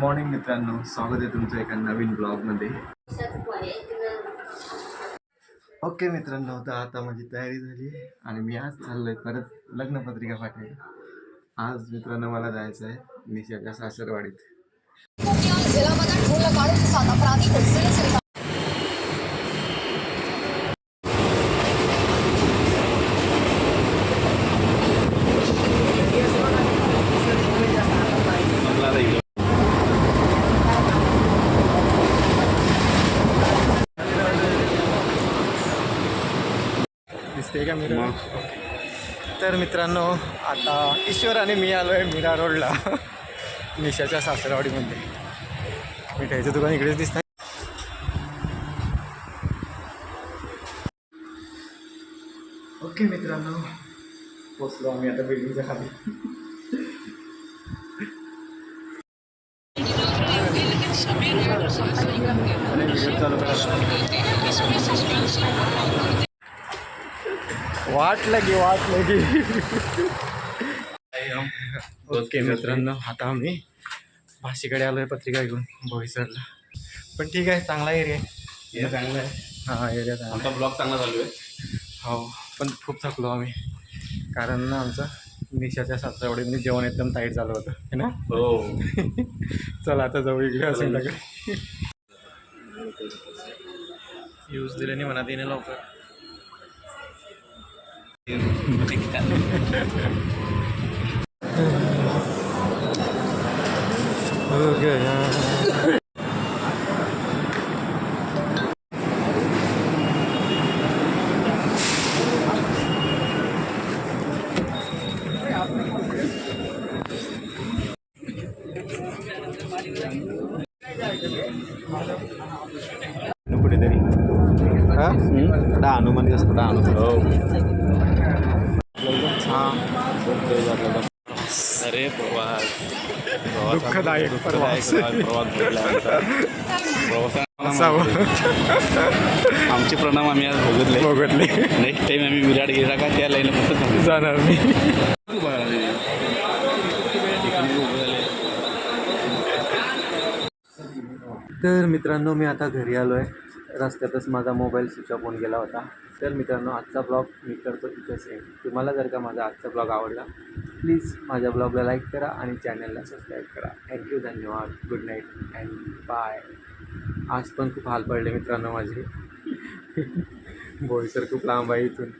Morning मित्रांनो, स्वागत आहे तुमचं एका नवीन ब्लॉगमध्ये. ओके मित्रांनो, तर आता माझी तयारी झाली आणि मी आज चाललोय परत लग्नपत्रिका पाठवायला. आज मित्रांनो मला जायचं आहे निशाच्या सासरवाडीत. दिसते का मीरा? तर मित्रांनो, आता ईश्वर आणि मी आलो आहे मीरा रोडला निशाच्या सासरवाडीमध्ये. मिठाईचं दुकान इकडेच दिसतं. ओके मित्रांनो, पोचलो आम्ही आता बिल्डिंगच्या खाली. वाट लगी. ओके मित्रांनो, आता आम्ही भाशीकडे आलो आहे पत्रिका घेऊन बोईसरला. पण ठीक आहे, चांगला एरिया आहे. चांगला आहे. हां, एरिया चांगला. आमचा ब्लॉग चांगला चालू आहे. हो, पण खूप थकलो आम्ही, कारण ना आमचं निशाच्या सासरवाडीमध्ये जेवण एकदम टाईट झालं होतं है ना. हो. चला आता जाऊ इकडे असेल लागेल. यूज दिल्याने मनात येणे लवकर. कुठेतरी हनुमान असतो अरे प्रवास दुःखदायक प्रवास. आमचे प्रणाम आम्ही आज भोगतले. नेक्स्ट टाइम आम्ही विराट गेला का त्या लाईन जाणार मी. तर मित्रांनो, मी आता घरी आलो आहे. रस्त्यातच माझा मोबाईल स्विच ऑफ होऊन गेला होता. तर मित्रांनो, आजचा ब्लॉग मी करतो इथंच आहे. तुम्हाला जर का माझा आजचा ब्लॉग आवडला, प्लीज माझ्या ब्लॉगला लाईक करा आणि चॅनलला सबस्क्राईब करा. थँक्यू, धन्यवाद, गुड नाईट अँड बाय. आज पण खूप हाल पडले मित्रांनो माझे. बोईसर खूप लांब आहे इथून.